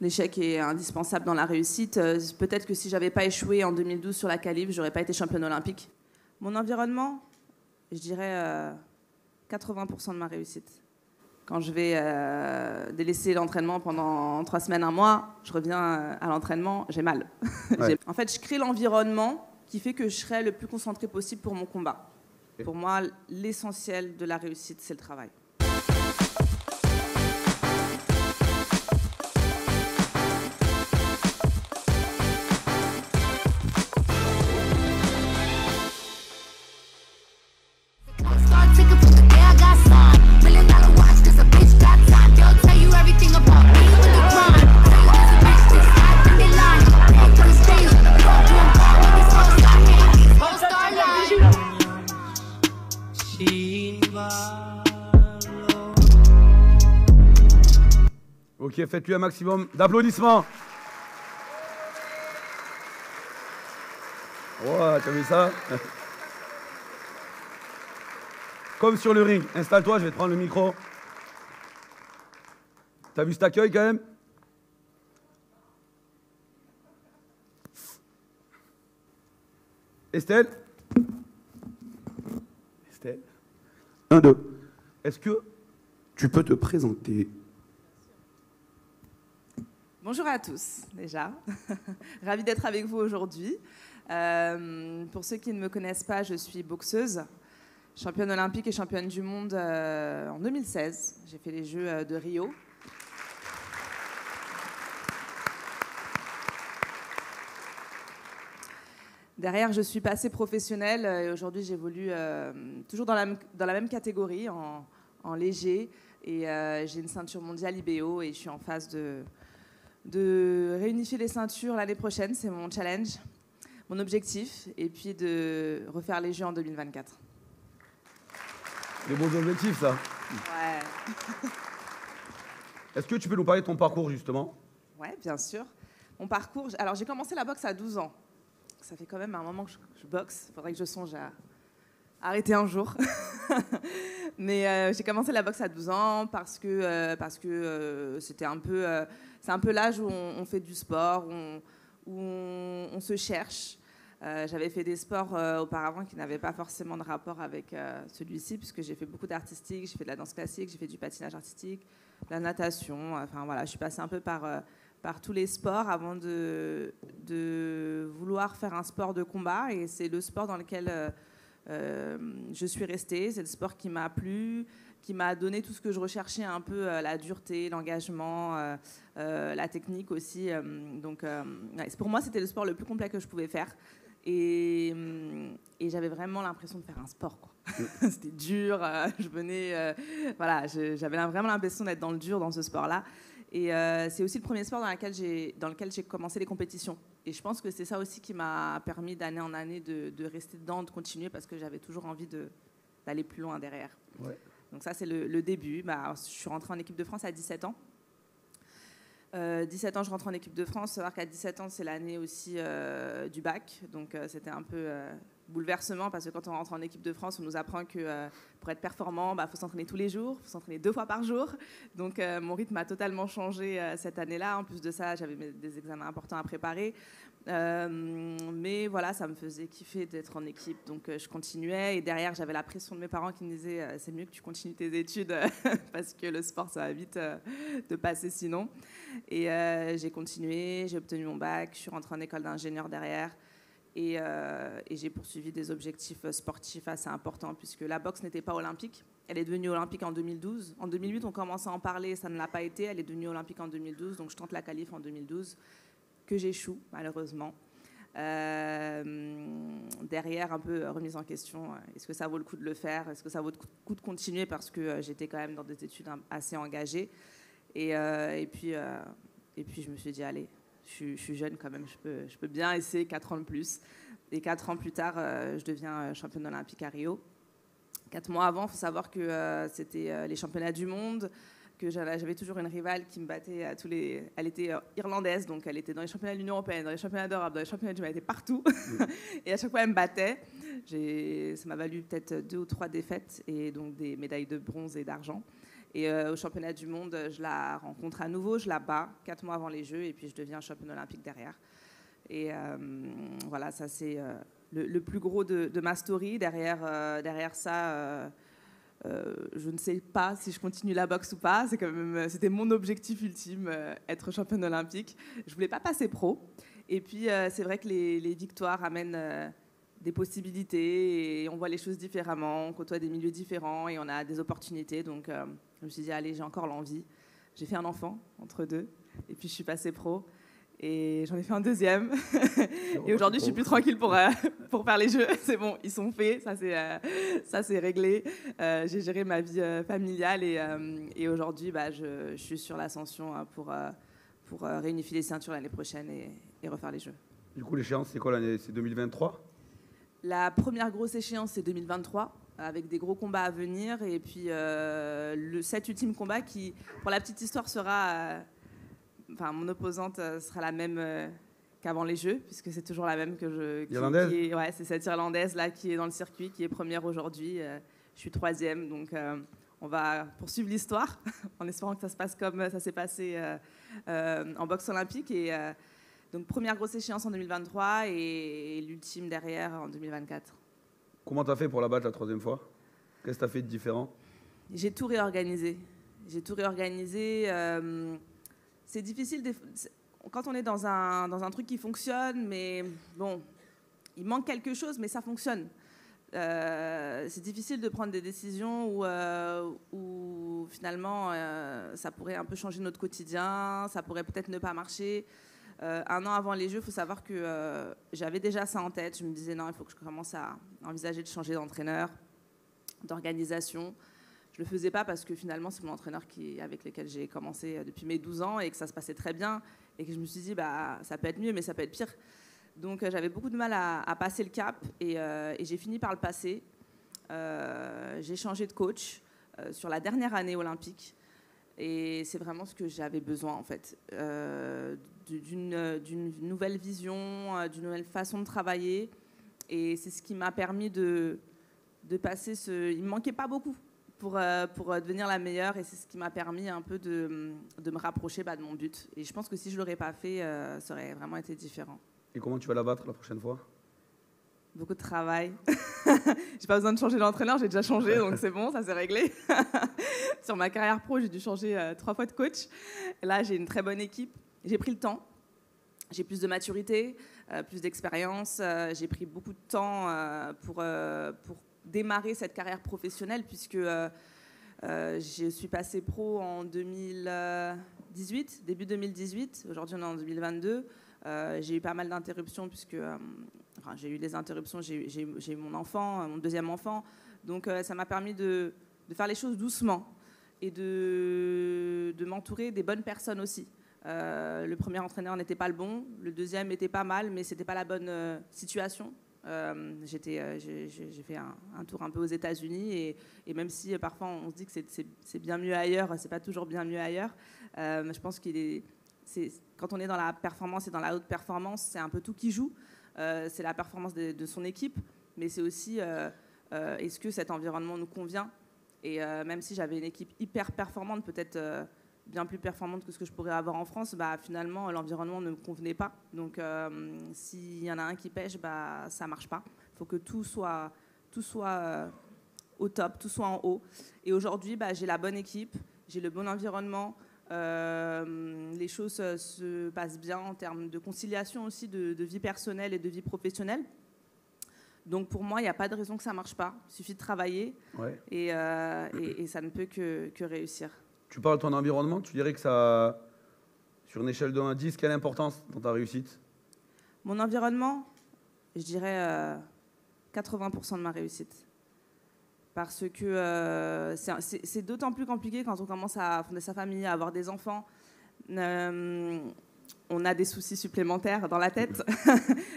L'échec est indispensable dans la réussite. Peut-être que si j'avais pas échoué en 2012 sur la qualif, j'aurais pas été championne olympique. Mon environnement, je dirais 80% de ma réussite. Quand je vais délaisser l'entraînement pendant 3 semaines, 1 mois, je reviens à l'entraînement, j'ai mal. Ouais. En fait, je crée l'environnement qui fait que je serai le plus concentré possible pour mon combat. Pour moi, l'essentiel de la réussite, c'est le travail. Ok, faites-lui un maximum d'applaudissements. Ouais, t'as vu ça? Comme sur le ring. Installe-toi, je vais te prendre le micro. T'as vu cet accueil quand même? Estelle? Estelle? 1, 2. Est-ce que tu peux te présenter? Bonjour à tous, déjà. Ravie d'être avec vous aujourd'hui. Pour ceux qui ne me connaissent pas, je suis boxeuse, championne olympique et championne du monde en 2016. J'ai fait les Jeux de Rio. Derrière, je suis passée professionnelle et aujourd'hui, j'évolue toujours dans la même catégorie, en léger. Et j'ai une ceinture mondiale IBO et je suis en phase de réunifier les ceintures l'année prochaine. C'est mon challenge, mon objectif. Et puis de refaire les Jeux en 2024. Des bons objectifs, ça. Ouais. Est-ce que tu peux nous parler de ton parcours, justement? Ouais, bien sûr. Mon parcours... Alors, j'ai commencé la boxe à 12 ans. Ça fait quand même un moment que je boxe. Il faudrait que je songe à arrêter un jour. Mais j'ai commencé la boxe à 12 ans parce que c'était un peu... c'est un peu l'âge où on fait du sport, où on se cherche. J'avais fait des sports auparavant qui n'avaient pas forcément de rapport avec celui-ci, puisque j'ai fait beaucoup d'artistique, j'ai fait de la danse classique, j'ai fait du patinage artistique, de la natation. Enfin voilà, je suis passée un peu par tous les sports avant de vouloir faire un sport de combat. Et c'est le sport dans lequel je suis restée. C'est le sport qui m'a plu, qui m'a donné tout ce que je recherchais un peu, la dureté, l'engagement, la technique aussi. Donc, pour moi, c'était le sport le plus complet que je pouvais faire. Et j'avais vraiment l'impression de faire un sport, quoi. C'était dur. Je venais, voilà, j'avais vraiment l'impression d'être dans le dur dans ce sport-là. Et c'est aussi le premier sport dans lequel j'ai commencé les compétitions. Et je pense que c'est ça aussi qui m'a permis d'année en année de rester dedans, de continuer, parce que j'avais toujours envie d'aller plus loin derrière. Ouais. Donc ça, c'est le début. Je suis rentrée en équipe de France à 17 ans. 17 ans, je rentre en équipe de France. Savoir qu'à 17 ans, c'est l'année aussi du bac. Donc c'était un peu bouleversement, parce que quand on rentre en équipe de France, on nous apprend que pour être performant, faut s'entraîner tous les jours, il faut s'entraîner 2 fois par jour. Donc mon rythme a totalement changé cette année-là. En plus de ça, j'avais des examens importants à préparer. Mais voilà, ça me faisait kiffer d'être en équipe. Donc je continuais. Et derrière, j'avais la pression de mes parents qui me disaient c'est mieux que tu continues tes études parce que le sport, ça va vite te passer sinon. Et j'ai continué, j'ai obtenu mon bac, je suis rentrée en école d'ingénieur derrière. Et j'ai poursuivi des objectifs sportifs assez importants, puisque la boxe n'était pas olympique. Elle est devenue olympique en 2012. En 2008, on commence à en parler, ça ne l'a pas été. Elle est devenue olympique en 2012, donc je tente la qualif en 2012, que j'échoue, malheureusement. Derrière, un peu remise en question, est-ce que ça vaut le coup de le faire? Est-ce que ça vaut le coup de continuer? Parce que j'étais quand même dans des études assez engagées. Et puis, je me suis dit, allez, je suis jeune quand même, je peux bien essayer 4 ans de plus. Et 4 ans plus tard, je deviens championne olympique à Rio. 4 mois avant, il faut savoir que c'était les championnats du monde, que j'avais toujours une rivale qui me battait à tous les... Elle était irlandaise, donc elle était dans les championnats de l'Union européenne, dans les championnats d'Europe, dans les championnats du monde, elle était partout. Et à chaque fois, elle me battait. Ça m'a valu peut-être 2 ou 3 défaites, et donc des médailles de bronze et d'argent. Et au championnat du monde, je la rencontre à nouveau, je la bats 4 mois avant les Jeux, et puis je deviens championne olympique derrière. Et voilà, ça c'est le plus gros de ma story. Derrière ça, je ne sais pas si je continue la boxe ou pas. C'était mon objectif ultime, être championne olympique. Je voulais pas passer pro. Et puis c'est vrai que les victoires amènent des possibilités et on voit les choses différemment, on côtoie des milieux différents et on a des opportunités. Donc je me suis dit, allez, j'ai encore l'envie. J'ai fait un enfant entre deux et puis je suis passée pro. Et j'en ai fait un deuxième. Et aujourd'hui, je suis plus tranquille pour faire les Jeux. C'est bon, ils sont faits, ça c'est réglé. J'ai géré ma vie familiale et aujourd'hui, je suis sur l'ascension pour réunifier les ceintures l'année prochaine et refaire les Jeux. Du coup, l'échéance, c'est quoi l'année? C'est 2023? La première grosse échéance, c'est 2023, avec des gros combats à venir. Et puis cet ultime combat qui, pour la petite histoire, sera... mon opposante sera la même qu'avant les Jeux, puisque c'est toujours la même que je... Irlandaise? Ouais, c'est cette Irlandaise-là qui est dans le circuit, qui est première aujourd'hui. Je suis 3e, donc on va poursuivre l'histoire en espérant que ça se passe comme ça s'est passé en boxe olympique. Et donc première grosse échéance en 2023 et l'ultime derrière en 2024. Comment tu as fait pour la battre la 3e fois? Qu'est-ce que tu as fait de différent? J'ai tout réorganisé. C'est difficile quand on est dans un truc qui fonctionne, mais bon, il manque quelque chose, mais ça fonctionne. C'est difficile de prendre des décisions où finalement ça pourrait un peu changer notre quotidien, ça pourrait peut-être ne pas marcher. 1 an avant les Jeux, il faut savoir que j'avais déjà ça en tête. Je me disais non, il faut que je commence à envisager de changer d'entraîneur, d'organisation. Je ne le faisais pas parce que finalement, c'est mon entraîneur avec lequel j'ai commencé depuis mes 12 ans et que ça se passait très bien et que je me suis dit, ça peut être mieux, mais ça peut être pire. Donc, j'avais beaucoup de mal à passer le cap et j'ai fini par le passer. J'ai changé de coach sur la dernière année olympique et c'est vraiment ce que j'avais besoin, en fait, d'une nouvelle vision, d'une nouvelle façon de travailler. Et c'est ce qui m'a permis de passer il ne me manquait pas beaucoup pour devenir la meilleure et c'est ce qui m'a permis un peu de me rapprocher de mon but. Et je pense que si je ne l'aurais pas fait, ça aurait vraiment été différent. Et comment tu vas la battre la prochaine fois? Beaucoup de travail. J'ai pas besoin de changer d'entraîneur, j'ai déjà changé, donc c'est bon, ça s'est réglé. Sur ma carrière pro, j'ai dû changer 3 fois de coach. Et là, j'ai une très bonne équipe. J'ai pris le temps. J'ai plus de maturité, plus d'expérience. J'ai pris beaucoup de temps pour démarrer cette carrière professionnelle puisque je suis passée pro en 2018, début 2018. Aujourd'hui, on est en 2022. J'ai eu pas mal d'interruptions puisque j'ai eu des interruptions. J'ai mon enfant, mon 2e enfant. Donc, ça m'a permis de faire les choses doucement et de m'entourer des bonnes personnes aussi. Le premier entraîneur n'était pas le bon, le 2e était pas mal, mais c'était pas la bonne situation. J'ai fait un tour un peu aux États-Unis et même si parfois on se dit que c'est bien mieux ailleurs, c'est pas toujours bien mieux ailleurs. Je pense quand on est dans la performance et dans la haute performance, c'est un peu tout qui joue. C'est la performance de son équipe, mais c'est aussi est-ce que cet environnement nous convient. Et même si j'avais une équipe hyper performante, peut-être bien plus performante que ce que je pourrais avoir en France, finalement, l'environnement ne me convenait pas. Donc, s'il y en a un qui pêche, ça ne marche pas. Il faut que tout soit au top, tout soit en haut. Et aujourd'hui, j'ai la bonne équipe, j'ai le bon environnement. Les choses se passent bien en termes de conciliation aussi de vie personnelle et de vie professionnelle. Donc, pour moi, il n'y a pas de raison que ça ne marche pas. Il suffit de travailler et ça ne peut que réussir. Tu parles de ton environnement, tu dirais que ça, sur une échelle de 1 à 10, quelle importance dans ta réussite? Mon environnement, je dirais 80% de ma réussite. Parce que c'est d'autant plus compliqué quand on commence à fonder sa famille, à avoir des enfants. On a des soucis supplémentaires dans la tête.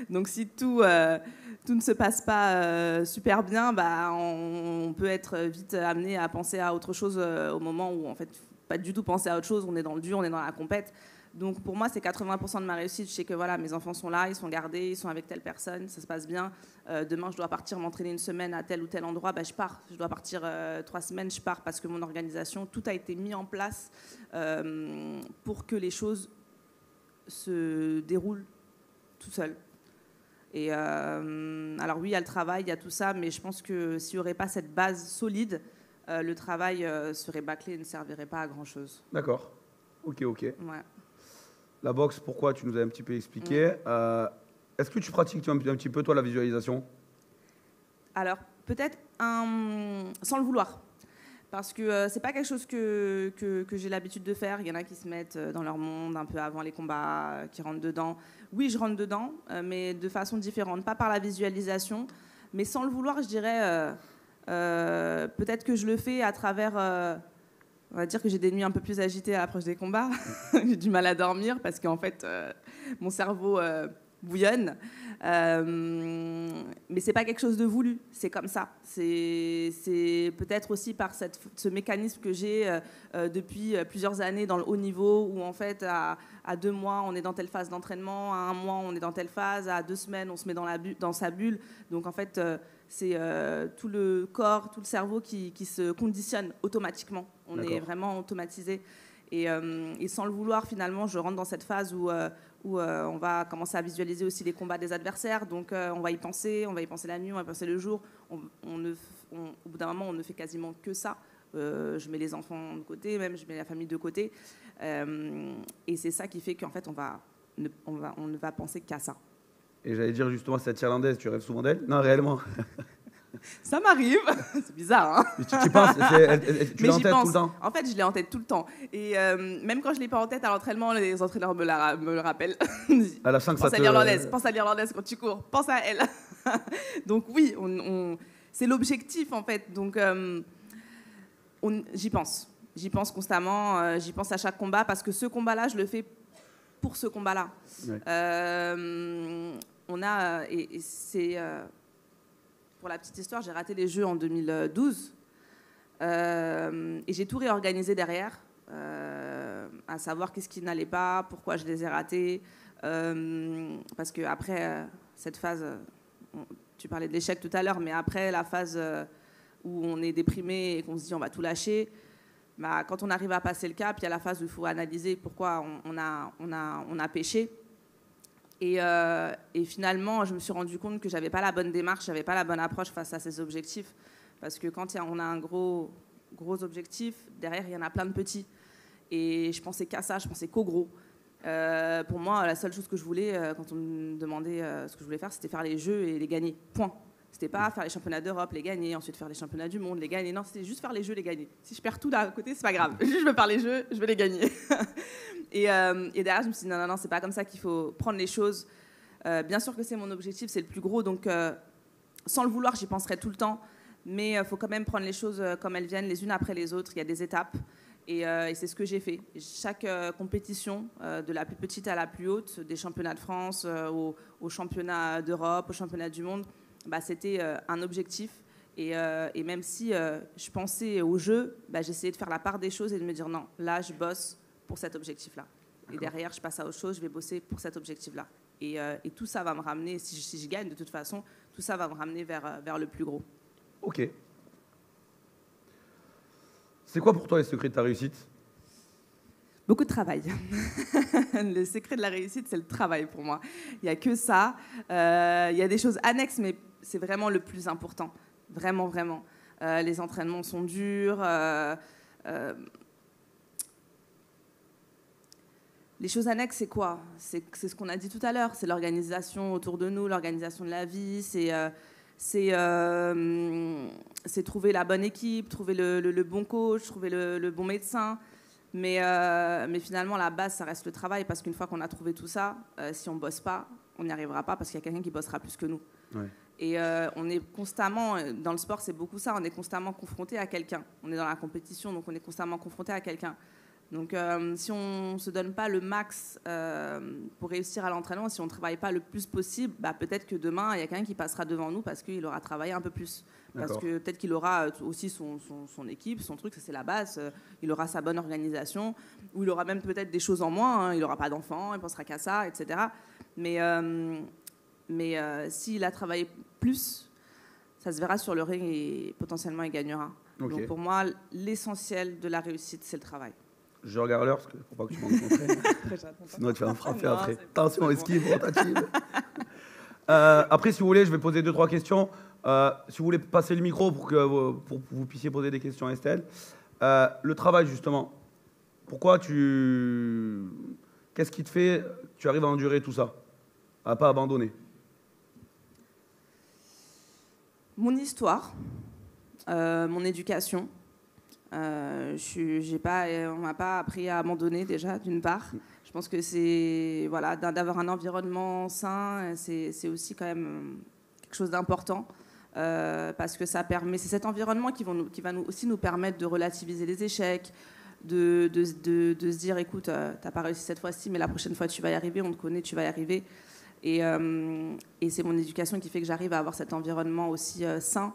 Donc si tout ne se passe pas super bien, on peut être vite amené à penser à autre chose au moment où, en fait, pas du tout penser à autre chose. On est dans le dur, on est dans la compète. Donc pour moi, c'est 80% de ma réussite. Je sais que voilà, mes enfants sont là, ils sont gardés, ils sont avec telle personne, ça se passe bien. Demain, je dois partir m'entraîner une semaine à tel ou tel endroit, je pars. Je dois partir 3 semaines, je pars parce que mon organisation, tout a été mis en place pour que les choses se déroulent tout seul. Et alors oui, il y a le travail, il y a tout ça, mais je pense que s'il n'y aurait pas cette base solide, le travail serait bâclé et ne servirait pas à grand-chose. D'accord. Ok. Ouais. La boxe, pourquoi? Tu nous as un petit peu expliqué. Est-ce que tu pratiques un petit peu, toi, la visualisation? Alors, peut-être sans le vouloir. Parce que c'est pas quelque chose que j'ai l'habitude de faire. Il y en a qui se mettent dans leur monde un peu avant les combats, qui rentrent dedans. Oui, je rentre dedans, mais de façon différente. Pas par la visualisation, mais sans le vouloir, je dirais... peut-être que je le fais à travers... on va dire que j'ai des nuits un peu plus agitées à l'approche des combats. J'ai du mal à dormir parce qu'en fait, mon cerveau bouillonne. Mais c'est pas quelque chose de voulu, c'est comme ça. C'est peut-être aussi par ce mécanisme que j'ai depuis plusieurs années dans le haut niveau, où en fait, à 2 mois, on est dans telle phase d'entraînement, à 1 mois, on est dans telle phase, à 2 semaines, on se met dans sa bulle. Donc en fait, c'est tout le corps, tout le cerveau qui se conditionne automatiquement. On est vraiment automatisé. Et sans le vouloir, finalement, je rentre dans cette phase où on va commencer à visualiser aussi les combats des adversaires. Donc, on va y penser la nuit, on va y penser le jour. Au bout d'un moment, on ne fait quasiment que ça. Je mets les enfants de côté, même je mets la famille de côté. Et c'est ça qui fait qu'en fait, on ne va penser qu'à ça. Et j'allais dire justement, cette Irlandaise, tu rêves souvent d'elle? Non, réellement. Ça m'arrive, c'est bizarre, hein. Mais tu y penses, tu l'as en tête tout le temps? En fait, je l'ai en tête tout le temps. Et même quand je ne l'ai pas en tête à l'entraînement, les entraîneurs me le rappellent. À la fin que pense à l'Irlandaise quand tu cours, pense à elle. Donc oui, c'est l'objectif en fait. Donc j'y pense constamment, j'y pense à chaque combat parce que ce combat-là, je le fais pour ce combat-là. Ouais. Et c'est... Pour la petite histoire, j'ai raté les Jeux en 2012 et j'ai tout réorganisé derrière, à savoir qu'est-ce qui n'allait pas, pourquoi je les ai ratés, parce qu'après cette phase, tu parlais de l'échec tout à l'heure, mais après la phase où on est déprimé et qu'on se dit on va tout lâcher, quand on arrive à passer le cap, il y a la phase où il faut analyser pourquoi on a péché. Et finalement, je me suis rendu compte que j'avais pas la bonne démarche, j'avais pas la bonne approche face à ces objectifs. Parce que quand on a un gros objectif, derrière, il y en a plein de petits. Et je pensais qu'à ça, je pensais qu'au gros. Pour moi, la seule chose que je voulais, quand on me demandait ce que je voulais faire, c'était faire les Jeux et les gagner. Point. C'était pas faire les championnats d'Europe, les gagner, ensuite faire les championnats du monde, les gagner. Non, c'était juste faire les Jeux, les gagner. Si je perds tout d'un côté, c'est pas grave. Juste, je veux faire les Jeux, je veux les gagner. Et derrière, je me suis dit, non, c'est pas comme ça qu'il faut prendre les choses. Bien sûr que c'est mon objectif, c'est le plus gros. Donc, sans le vouloir, j'y penserai tout le temps. Mais il faut quand même prendre les choses comme elles viennent, les unes après les autres. Il y a des étapes. Et c'est ce que j'ai fait. Chaque compétition, de la plus petite à la plus haute, des championnats de France aux championnats d'Europe, aux championnats du monde, c'était un objectif. Et même si je pensais au jeu, j'essayais de faire la part des choses et de me dire non, là, je bosse pour cet objectif-là. Et derrière, je passe à autre chose, je vais bosser pour cet objectif-là. Et tout ça va me ramener, si je gagne de toute façon, tout ça va me ramener vers le plus gros. Ok. C'est quoi pour toi les secrets de ta réussite? Beaucoup de travail. Le secret de la réussite, c'est le travail pour moi. Il n'y a que ça. Il y a des choses annexes, mais c'est vraiment le plus important. Vraiment, vraiment. Les entraînements sont durs. Les choses annexes, c'est quoi? C'est ce qu'on a dit tout à l'heure. C'est l'organisation autour de nous, l'organisation de la vie. C'est trouver la bonne équipe, trouver le bon coach, trouver le bon médecin. Mais finalement, la base, ça reste le travail. Parce qu'une fois qu'on a trouvé tout ça, si on ne bosse pas, on n'y arrivera pas parce qu'il y a quelqu'un qui bossera plus que nous. Ouais. Et on est constamment, dans le sport, c'est beaucoup ça, on est constamment confronté à quelqu'un. On est dans la compétition, donc on est constamment confronté à quelqu'un. Donc, si on ne se donne pas le max pour réussir à l'entraînement, si on ne travaille pas le plus possible, peut-être que demain, il y a quelqu'un qui passera devant nous parce qu'il aura travaillé un peu plus. Parce que peut-être qu'il aura aussi son équipe, son truc, ça c'est la base. Il aura sa bonne organisation, ou il aura même peut-être des choses en moins. Il n'aura pas d'enfants, il ne pensera qu'à ça, etc. Mais s'il a travaillé plus, ça se verra sur le ring et potentiellement il gagnera. Okay. Donc pour moi, l'essentiel de la réussite, c'est le travail. Je regarde l'heure, parce qu'il ne faut pas que tu m'en concentres. Sinon, tu vas me frapper après. Attention, esquive, rotative. Après, si vous voulez, je vais poser 2-3 questions. Si vous voulez passer le micro pour que vous puissiez poser des questions à Estelle. Le travail, justement. Pourquoi Qu'est-ce qui te fait tu arrives à endurer tout ça, à ne pas abandonner? Mon histoire, mon éducation. On ne m'a pas appris à abandonner déjà, d'une part. Je pense que c'est d'avoir un environnement sain, c'est aussi quand même quelque chose d'important parce que c'est cet environnement qui va aussi nous permettre de relativiser les échecs, de se dire écoute, t'as pas réussi cette fois-ci, mais la prochaine fois tu vas y arriver, on te connaît, tu vas y arriver. Et c'est mon éducation qui fait que j'arrive à avoir cet environnement aussi sain.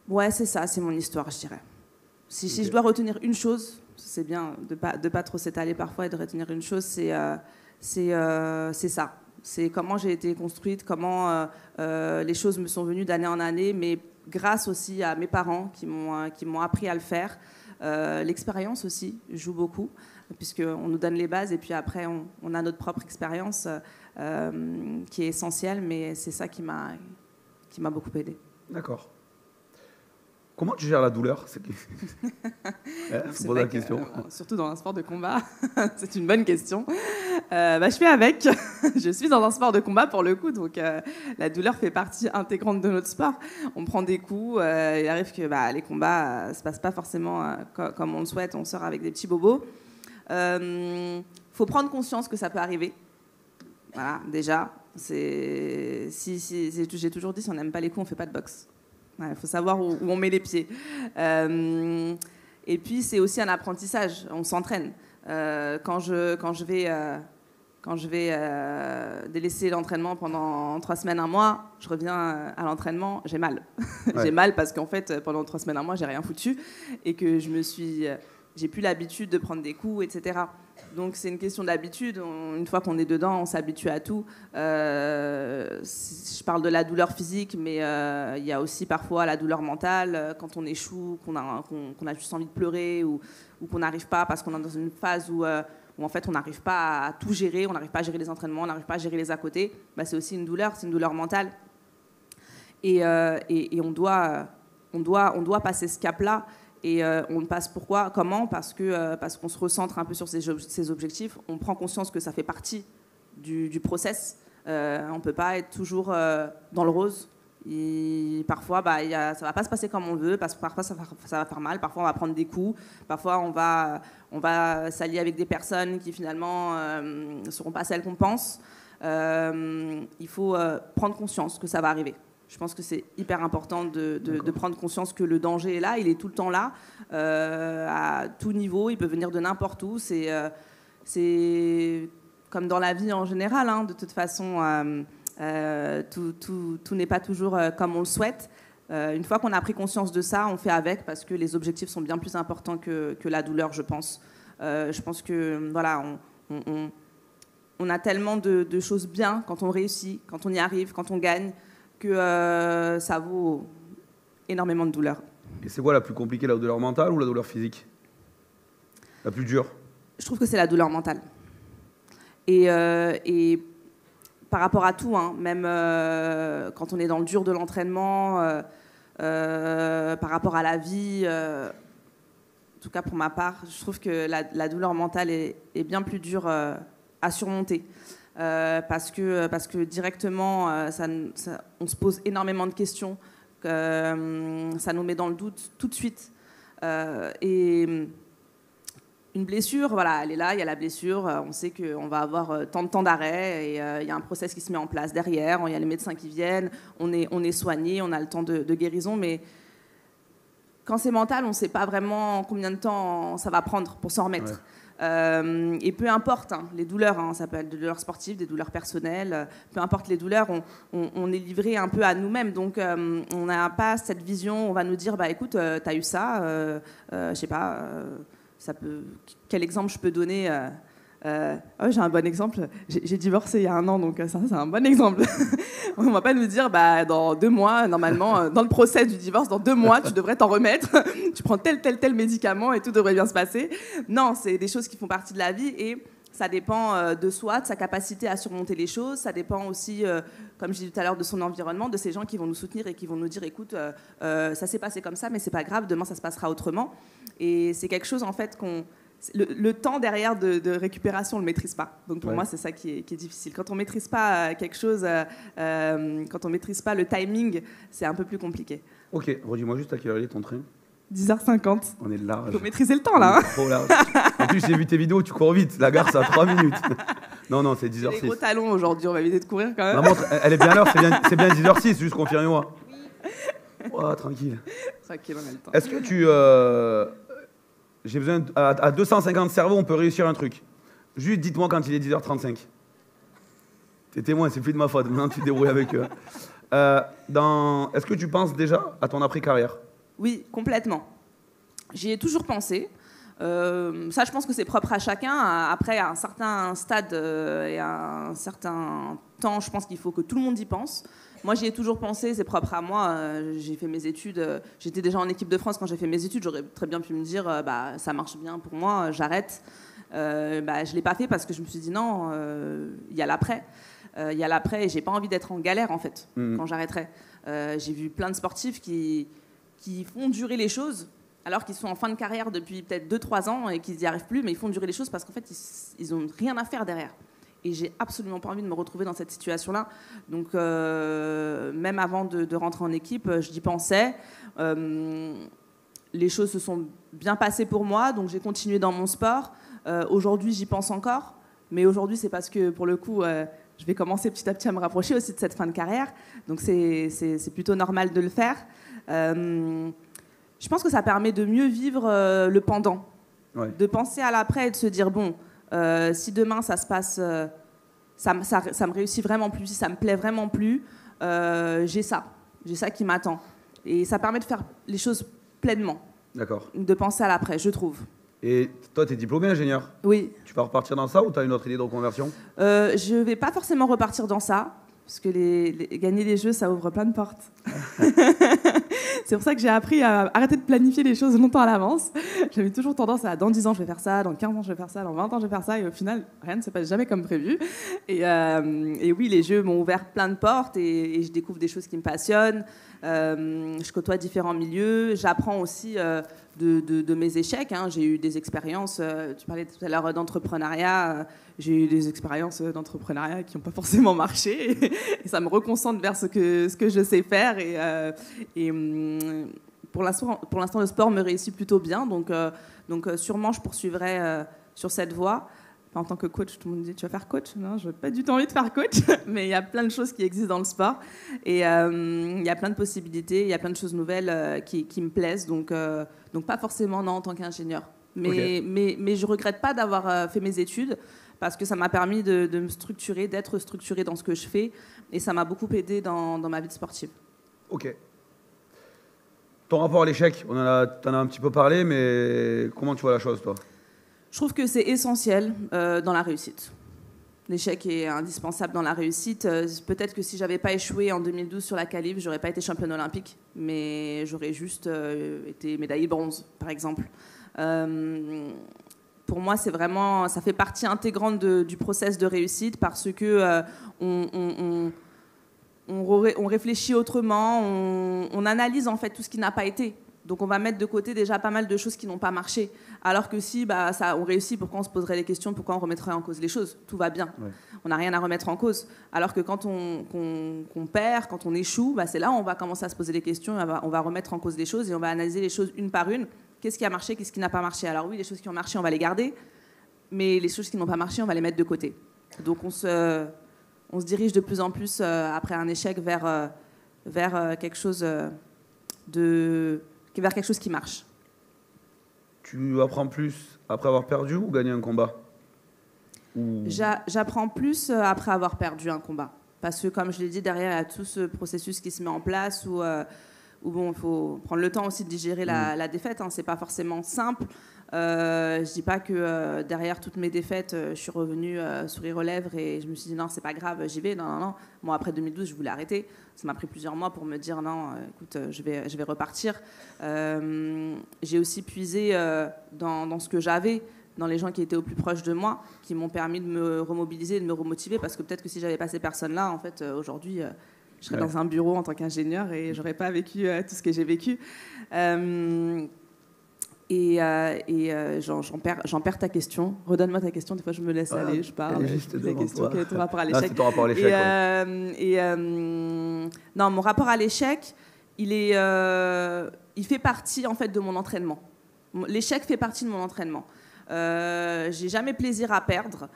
Ouais, c'est ça, c'est mon histoire, je dirais. Si je dois retenir une chose, c'est bien de pas trop s'étaler parfois et de retenir une chose, c'est ça. C'est comment j'ai été construite, comment les choses me sont venues d'année en année, mais grâce aussi à mes parents qui m'ont appris à le faire. L'expérience aussi joue beaucoup, puisqu'on nous donne les bases et puis après on a notre propre expérience qui est essentielle, mais c'est ça qui m'a beaucoup aidée. D'accord. Comment tu gères la douleur? Je pose la question. Surtout dans un sport de combat, c'est une bonne question. Je fais avec. Je suis dans un sport de combat pour le coup, donc la douleur fait partie intégrante de notre sport. On prend des coups, il arrive que les combats ne se passent pas forcément comme on le souhaite, on sort avec des petits bobos. Faut prendre conscience que ça peut arriver. Voilà, déjà. J'ai toujours dit, si on n'aime pas les coups, on ne fait pas de boxe. Il faut savoir où on met les pieds. Et puis, c'est aussi un apprentissage. On s'entraîne. Quand je vais délaisser l'entraînement pendant 3 semaines, 1 mois, je reviens à l'entraînement, j'ai mal. Ouais. J'ai mal parce qu'en fait, pendant 3 semaines, 1 mois, j'ai rien foutu et que j'ai plus l'habitude de prendre des coups, etc. Donc c'est une question d'habitude. Une fois qu'on est dedans, on s'habitue à tout. Je parle de la douleur physique, mais il y a aussi parfois la douleur mentale. Quand on échoue, qu'on a juste envie de pleurer ou qu'on n'arrive pas parce qu'on est dans une phase où en fait on n'arrive pas à tout gérer, on n'arrive pas à gérer les entraînements, on n'arrive pas à gérer les à côté. C'est aussi une douleur, c'est une douleur mentale. Et on doit passer ce cap-là. Et on le passe pourquoi? Comment? Parce qu'on se recentre un peu sur ses objectifs. On prend conscience que ça fait partie du process. On ne peut pas être toujours dans le rose. Et parfois, ça ne va pas se passer comme on veut. Parfois, ça va faire mal. Parfois, on va prendre des coups. Parfois, on va s'allier avec des personnes qui, finalement, ne seront pas celles qu'on pense. Il faut prendre conscience que ça va arriver. Je pense que c'est hyper important de prendre conscience que le danger est là, il est tout le temps là, à tout niveau, il peut venir de n'importe où. C'est comme dans la vie en général, hein, de toute façon, tout n'est pas toujours comme on le souhaite. Une fois qu'on a pris conscience de ça, on fait avec parce que les objectifs sont bien plus importants que la douleur, je pense. Je pense que voilà, on a tellement de choses bien quand on réussit, quand on y arrive, quand on gagne, que ça vaut énormément de douleur. Et c'est quoi la plus compliquée, la douleur mentale ou la douleur physique? La plus dure? Je trouve que c'est la douleur mentale. Et par rapport à tout, hein, même quand on est dans le dur de l'entraînement, par rapport à la vie, en tout cas pour ma part, je trouve que la douleur mentale est bien plus dure à surmonter. Parce que directement, on se pose énormément de questions, ça nous met dans le doute tout de suite. Et une blessure, voilà, elle est là, il y a la blessure, on sait qu'on va avoir tant de temps d'arrêt, et il y a un process qui se met en place derrière, il y a les médecins qui viennent, on est soigné, on a le temps de guérison, mais quand c'est mental, on ne sait pas vraiment combien de temps ça va prendre pour s'en remettre. Et peu importe les douleurs, ça peut être des douleurs sportives, des douleurs personnelles, peu importe les douleurs, on est livré un peu à nous-mêmes. Donc on n'a pas cette vision, on va nous dire, écoute, tu as eu ça, je sais pas, quel exemple je peux donner j'ai un bon exemple. J'ai divorcé il y a 1 an, donc ça c'est un bon exemple. On ne va pas nous dire, dans 2 mois, normalement, dans le procès du divorce, dans 2 mois, tu devrais t'en remettre. Tu prends tel médicament et tout devrait bien se passer. Non, c'est des choses qui font partie de la vie et ça dépend de soi, de sa capacité à surmonter les choses. Ça dépend aussi, comme je disais tout à l'heure, de son environnement, de ces gens qui vont nous soutenir et qui vont nous dire, écoute, ça s'est passé comme ça, mais c'est pas grave, demain ça se passera autrement. Et c'est quelque chose en fait le temps derrière de récupération, on ne le maîtrise pas. Donc pour moi, c'est ça qui est difficile. Quand on ne maîtrise pas quelque chose, quand on ne maîtrise pas le timing, c'est un peu plus compliqué. Ok, redis-moi juste à quelle heure il est ton train. 10h50. On est large. Il faut maîtriser le temps, là. Trop large. En plus, j'ai vu tes vidéos, tu cours vite. La gare, c'est à 3 minutes. Non, c'est 10h06. J'ai des gros talons aujourd'hui, on va éviter de courir quand même. La montre, elle est bien à l'heure, c'est bien 10h06, juste confirmez-moi. Oui. Tranquille. Tranquille, on a le temps. Est-ce que tu... j'ai besoin... À 250 cerveaux, on peut réussir un truc. Juste dites-moi quand il est 10h35. T'es témoin, c'est plus de ma faute. Maintenant, tu te débrouilles avec eux. Est-ce que tu penses déjà à ton après-carrière ? Oui, complètement. J'y ai toujours pensé. Ça, je pense que c'est propre à chacun. Après, à un certain stade et à un certain temps, je pense qu'il faut que tout le monde y pense. Moi, j'y ai toujours pensé, c'est propre à moi. J'ai fait mes études. J'étais déjà en équipe de France quand j'ai fait mes études. J'aurais très bien pu me dire, ça marche bien pour moi, j'arrête. Je ne l'ai pas fait parce que je me suis dit, non, il y a l'après. Il y a l'après et j'ai pas envie d'être en galère, en fait, quand j'arrêterai. J'ai vu plein de sportifs qui font durer les choses alors qu'ils sont en fin de carrière depuis peut-être 2-3 ans et qu'ils n'y arrivent plus, mais ils font durer les choses parce qu'en fait, ils n'ont rien à faire derrière. Et j'ai absolument pas envie de me retrouver dans cette situation-là. Donc, même avant de rentrer en équipe, j'y pensais. Les choses se sont bien passées pour moi, donc j'ai continué dans mon sport. Aujourd'hui, j'y pense encore. Mais aujourd'hui, c'est parce que, pour le coup, je vais commencer petit à petit à me rapprocher aussi de cette fin de carrière. Donc, c'est plutôt normal de le faire. Je pense que ça permet de mieux vivre le pendant, de penser à l'après et de se dire si demain ça se passe, ça me réussit vraiment plus, si ça me plaît vraiment plus, j'ai ça qui m'attend. Et ça permet de faire les choses pleinement. D'accord. De penser à l'après, je trouve. Et toi, tu es diplômé ingénieur ? Oui. Tu vas repartir dans ça ou tu as une autre idée de reconversion ? Je ne vais pas forcément repartir dans ça. Parce que gagner les jeux, ça ouvre plein de portes. C'est pour ça que j'ai appris à arrêter de planifier les choses longtemps à l'avance. J'avais toujours tendance à, dans 10 ans, je vais faire ça, dans 15 ans, je vais faire ça, dans 20 ans, je vais faire ça. Et au final, rien ne se passe jamais comme prévu. Et oui, les jeux m'ont ouvert plein de portes et je découvre des choses qui me passionnent. Je côtoie différents milieux. J'apprends aussi de mes échecs. J'ai eu des expériences. Tu parlais tout à l'heure d'entrepreneuriat. J'ai eu des expériences d'entrepreneuriat qui n'ont pas forcément marché. Et ça me reconcentre vers ce que je sais faire. Et pour l'instant, le sport me réussit plutôt bien. Donc sûrement, je poursuivrai sur cette voie. En tant que coach, tout le monde me dit, tu vas faire coach ? Non, je n'ai pas du tout envie de faire coach, mais il y a plein de choses qui existent dans le sport. Et il y a plein de possibilités, il y a plein de choses nouvelles qui me plaisent. Donc pas forcément en tant qu'ingénieur. Mais je ne regrette pas d'avoir fait mes études parce que ça m'a permis de me structurer, d'être structurée dans ce que je fais. Et ça m'a beaucoup aidé dans ma vie de sportive. Ok. Ton rapport à l'échec, t'en as un petit peu parlé, mais comment tu vois la chose, toi ? Je trouve que c'est essentiel dans la réussite. L'échec est indispensable dans la réussite. Peut-être que si j'avais pas échoué en 2012 sur la qualif, j'aurais pas été championne olympique, mais j'aurais juste été médaillée bronze, par exemple. Pour moi, c'est vraiment, ça fait partie intégrante du process de réussite parce que on réfléchit autrement, on analyse en fait tout ce qui n'a pas été. Donc on va mettre de côté déjà pas mal de choses qui n'ont pas marché. Alors que si on réussit, pourquoi on se poserait les questions, pourquoi on remettrait en cause les choses ? Tout va bien. Ouais. On n'a rien à remettre en cause. Alors que quand on perd, quand on échoue, c'est là où on va commencer à se poser les questions, on va remettre en cause les choses et on va analyser les choses une par une. Qu'est-ce qui a marché, qu'est-ce qui n'a pas marché ? Alors oui, les choses qui ont marché, on va les garder, mais les choses qui n'ont pas marché, on va les mettre de côté. Donc on se dirige de plus en plus, après un échec, vers quelque chose vers quelque chose qui marche. Tu apprends plus après avoir perdu ou gagné un combat? J'apprends plus après avoir perdu un combat. Parce que, comme je l'ai dit, derrière, il y a tout ce processus qui se met en place où bon, il faut prendre le temps aussi de digérer la défaite. Hein. Ce n'est pas forcément simple. Je ne dis pas que derrière toutes mes défaites, je suis revenue sourire aux lèvres et je me suis dit non, c'est pas grave, j'y vais. Non, non, non. Moi, après 2012, je voulais arrêter. Ça m'a pris plusieurs mois pour me dire non, écoute, je vais repartir. J'ai aussi puisé dans ce que j'avais, dans les gens qui étaient au plus proche de moi, qui m'ont permis de me remobiliser, de me remotiver, parce que peut-être que si j'avais pas ces personnes-là, en fait, aujourd'hui, je serais dans un bureau en tant qu'ingénieur et j'aurais pas vécu tout ce que j'ai vécu. J'en perds ta question. Redonne-moi ta question. Des fois, je me laisse aller, je parle. Juste la question qui est ton rapport à l'échec. C'est ton rapport à l'échec. Non, mon rapport à l'échec, il fait partie en fait de mon entraînement. L'échec fait partie de mon entraînement. J'ai jamais plaisir à perdre.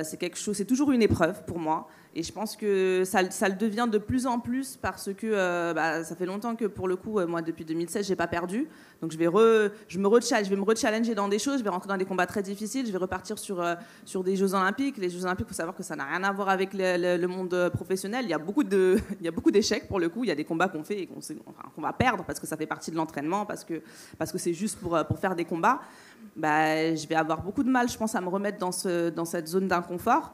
C'est quelque chose, c'est toujours une épreuve pour moi. Et je pense que ça le devient de plus en plus parce que ça fait longtemps que pour le coup, moi depuis 2016, j'ai pas perdu. Donc je vais me rechallenger dans des choses, je vais rentrer dans des combats très difficiles, je vais repartir sur des Jeux Olympiques. Les Jeux Olympiques, il faut savoir que ça n'a rien à voir avec le monde professionnel. Il y a beaucoup d'échecs pour le coup. Il y a des combats qu'on fait et qu'on va perdre parce que ça fait partie de l'entraînement, parce que c'est juste pour faire des combats. Je vais avoir beaucoup de mal, je pense, à me remettre dans cette zone d'inconfort.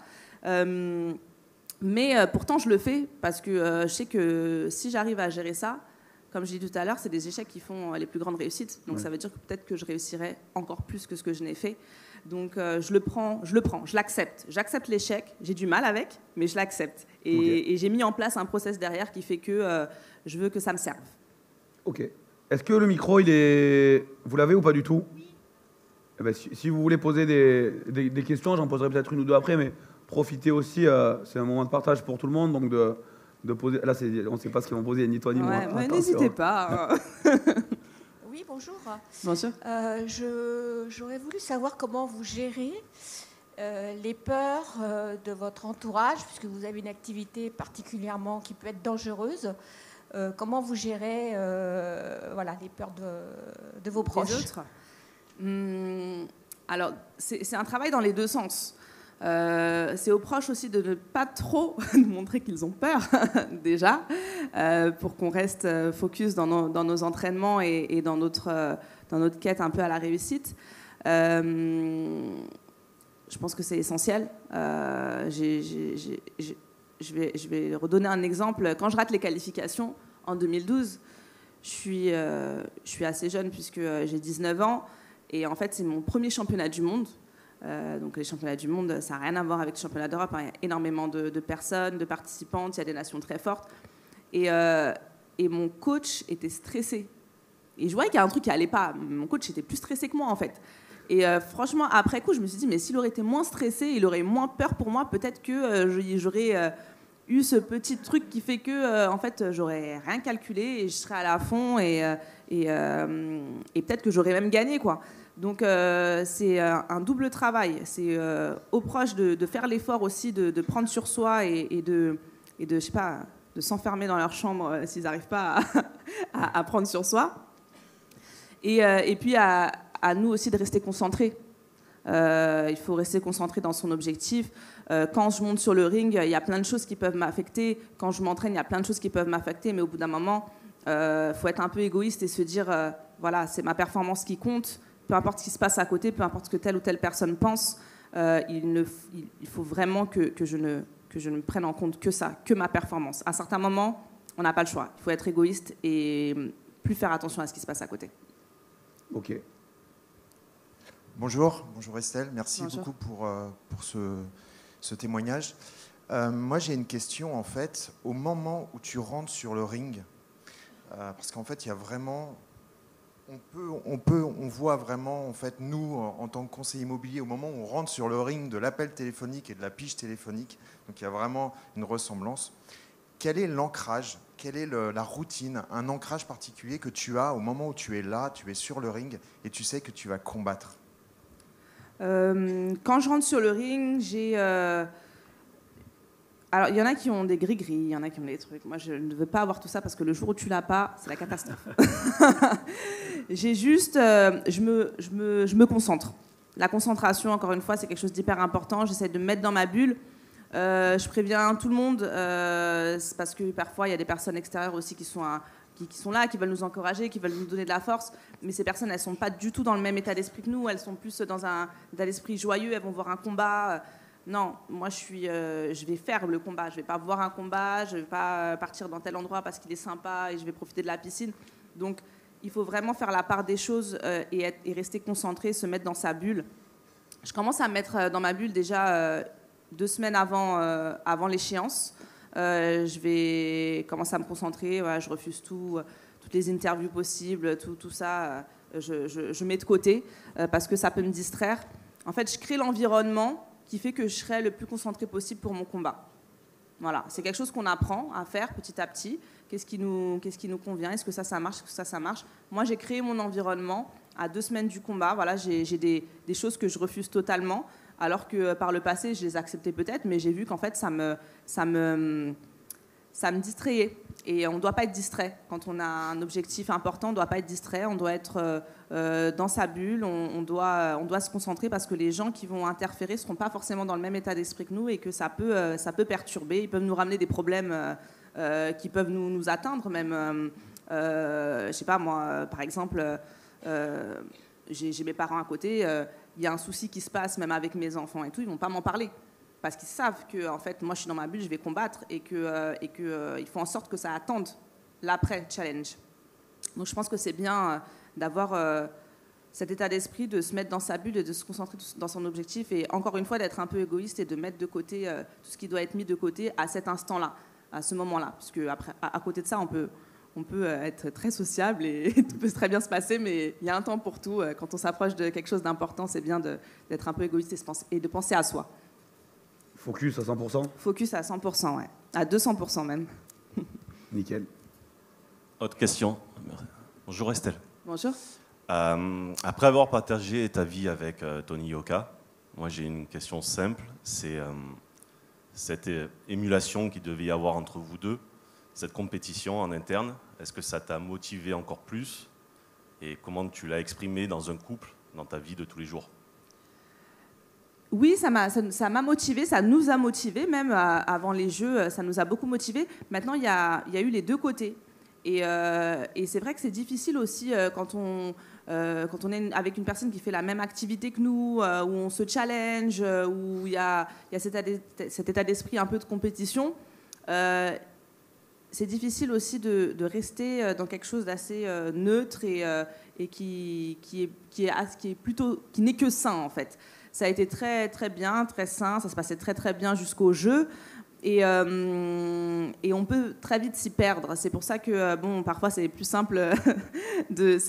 Mais pourtant, je le fais parce que je sais que si j'arrive à gérer ça, comme je l'ai dit tout à l'heure, c'est des échecs qui font les plus grandes réussites. Donc ça veut dire que peut-être que je réussirai encore plus que ce que je n'ai fait. Donc je le prends, je l'accepte. J'accepte l'échec, j'ai du mal avec, mais je l'accepte. Et j'ai mis en place un process derrière qui fait que je veux que ça me serve. Ok. Est-ce que le micro, vous l'avez ou pas du tout? Oui. Eh ben, si vous voulez poser des questions, j'en poserai peut-être une ou deux après, mais profitez aussi, c'est un moment de partage pour tout le monde, donc de poser. Là, on ne sait pas ce qu'ils vont poser, ni toi ni moi. Ouais, n'hésitez pas. Oui, bonjour. Bonjour. J'aurais voulu savoir comment vous gérez les peurs de votre entourage, puisque vous avez une activité particulièrement qui peut être dangereuse. Comment vous gérez les peurs de vos proches? Des autres. Alors, c'est un travail dans les deux sens. C'est aux proches aussi de ne pas trop nous montrer qu'ils ont peur, déjà, pour qu'on reste focus dans nos entraînements et dans notre quête un peu à la réussite. Je pense que c'est essentiel. Je vais redonner un exemple. Quand je rate les qualifications en 2012, je suis assez jeune puisque j'ai 19 ans. Et en fait, c'est mon premier championnat du monde. Donc les championnats du monde, ça n'a rien à voir avec les championnats d'Europe. Il y a énormément de personnes, de participantes, il y a des nations très fortes. Et mon coach était stressé. Et je voyais qu'il y a un truc qui n'allait pas. Mon coach était plus stressé que moi, en fait. Et franchement, après coup, je me suis dit, mais s'il aurait été moins stressé, il aurait moins peur pour moi, peut-être que j'aurais eu ce petit truc qui fait que, en fait, j'aurais rien calculé et je serais allée à fond et peut-être que j'aurais même gagné, quoi. Donc c'est un double travail. C'est aux proches de faire l'effort aussi de prendre sur soi et de je sais pas, de s'enfermer dans leur chambre s'ils n'arrivent pas à prendre sur soi. Et puis à nous aussi de rester concentrés. Il faut rester concentré dans son objectif. Quand je monte sur le ring, il y a plein de choses qui peuvent m'affecter. Quand je m'entraîne, il y a plein de choses qui peuvent m'affecter. Mais au bout d'un moment, faut être un peu égoïste et se dire, voilà, c'est ma performance qui compte. Peu importe ce qui se passe à côté, peu importe ce que telle ou telle personne pense, il faut vraiment que je ne prenne en compte que ça, que ma performance. À un certain moment, on n'a pas le choix. Il faut être égoïste et plus faire attention à ce qui se passe à côté. Ok. Bonjour Estelle, merci beaucoup pour ce témoignage. Moi j'ai une question en fait, au moment où tu rentres sur le ring, parce qu'en fait il y a vraiment, on voit vraiment en fait nous en tant que conseiller immobilier, au moment où on rentre sur le ring de l'appel téléphonique et de la pige téléphonique, donc il y a vraiment une ressemblance. Quel est l'ancrage, quelle est la routine, un ancrage particulier que tu as au moment où tu es là, tu es sur le ring et tu sais que tu vas combattre? Quand je rentre sur le ring, Alors, il y en a qui ont des gris-gris, il y en a qui ont des trucs. Moi, je ne veux pas avoir tout ça parce que le jour où tu l'as pas, c'est la catastrophe. J'ai juste... je me concentre. La concentration, encore une fois, c'est quelque chose d'hyper important. J'essaie de me mettre dans ma bulle. Je préviens tout le monde, c'est parce que parfois, il y a des personnes extérieures aussi qui sont là, qui veulent nous encourager, qui veulent nous donner de la force. Mais ces personnes, elles ne sont pas du tout dans le même état d'esprit que nous. Elles sont plus dans un état d'esprit joyeux. Elles vont voir un combat. Non, moi, je vais faire le combat. Je ne vais pas voir un combat. Je ne vais pas partir dans tel endroit parce qu'il est sympa et je vais profiter de la piscine. Donc, il faut vraiment faire la part des choses et rester concentré, se mettre dans sa bulle. Je commence à me mettre dans ma bulle déjà 2 semaines avant l'échéance. Je vais commencer à me concentrer. Voilà, je refuse toutes les interviews possibles, tout ça. Je mets de côté parce que ça peut me distraire. En fait, je crée l'environnement qui fait que je serai le plus concentré possible pour mon combat. Voilà, c'est quelque chose qu'on apprend à faire petit à petit. Qu'est-ce qui nous convient? Est-ce que ça marche? Est-ce que ça marche? Moi, j'ai créé mon environnement à 2 semaines du combat. Voilà, j'ai des choses que je refuse totalement, alors que par le passé, je les acceptais peut-être, mais j'ai vu qu'en fait, ça me distrayait. Et on ne doit pas être distrait. Quand on a un objectif important, on ne doit pas être distrait. On doit être dans sa bulle. On doit se concentrer parce que les gens qui vont interférer ne seront pas forcément dans le même état d'esprit que nous et que ça peut perturber. Ils peuvent nous ramener des problèmes qui peuvent nous atteindre même. Je ne sais pas, moi, par exemple, j'ai mes parents à côté. Il y a un souci qui se passe même avec mes enfants et tout. Ils ne vont pas m'en parler. Parce qu'ils savent que en fait, moi, je suis dans ma bulle, je vais combattre et qu'il faut en sorte que ça attende l'après-challenge. Donc, je pense que c'est bien d'avoir cet état d'esprit, de se mettre dans sa bulle et de se concentrer dans son objectif et encore une fois, d'être un peu égoïste et de mettre de côté tout ce qui doit être mis de côté à cet instant-là, à ce moment-là. Parce qu'après, à côté de ça, on peut être très sociable et tout peut très bien se passer, mais il y a un temps pour tout. Quand on s'approche de quelque chose d'important, c'est bien d'être un peu égoïste et de penser à soi. Focus à 100%? Focus à 100%, ouais. À 200% même. Nickel. Autre question. Bonjour Estelle. Bonjour. Après avoir partagé ta vie avec Tony Yoka, moi j'ai une question simple. C'est cette émulation qu'il devait y avoir entre vous deux, cette compétition en interne, est-ce que ça t'a motivé encore plus? Et comment tu l'as exprimé dans un couple, dans ta vie de tous les jours? Oui, ça m'a motivé, ça nous a motivé même avant les Jeux, ça nous a beaucoup motivé. Maintenant, il y a eu les deux côtés. Et c'est vrai que c'est difficile aussi quand on est avec une personne qui fait la même activité que nous, où on se challenge, où il y a cet état d'esprit un peu de compétition. C'est difficile aussi de rester dans quelque chose d'assez neutre et qui n'est que sain en fait. Ça a été très, très bien, très sain, ça se passait très, très bien jusqu'au jeu. Et on peut très vite s'y perdre. C'est pour ça que, parfois, c'est plus simple.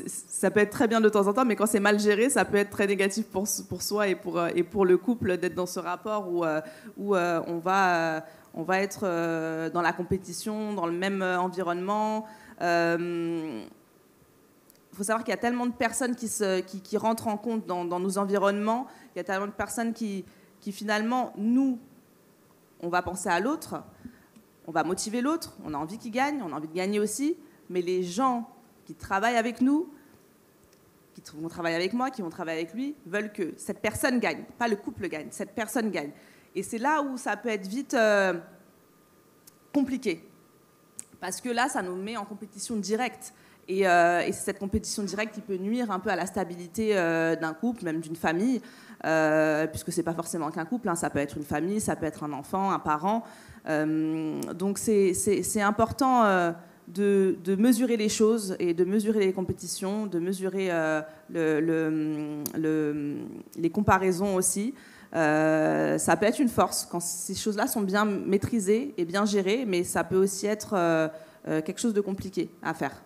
Ça peut être très bien de temps en temps, mais quand c'est mal géré, ça peut être très négatif pour soi et pour le couple d'être dans ce rapport où on va être dans la compétition, dans le même environnement. Il faut savoir qu'il y a tellement de personnes qui rentrent en compte dans nos environnements. Il y a tellement de personnes qui finalement, nous, on va penser à l'autre, on va motiver l'autre, on a envie qu'il gagne, on a envie de gagner aussi. Mais les gens qui travaillent avec nous, qui vont travailler avec moi, qui vont travailler avec lui, veulent que cette personne gagne, pas le couple gagne, cette personne gagne. Et c'est là où ça peut être vite compliqué. Parce que là, ça nous met en compétition directe. Et c'est cette compétition directe qui peut nuire un peu à la stabilité d'un couple, même d'une famille, puisque c'est pas forcément qu'un couple, hein, ça peut être une famille, ça peut être un enfant, un parent. Donc c'est important de mesurer les choses et de mesurer les compétitions, de mesurer les comparaisons aussi. Ça peut être une force quand ces choses-là sont bien maîtrisées et bien gérées, mais ça peut aussi être quelque chose de compliqué à faire.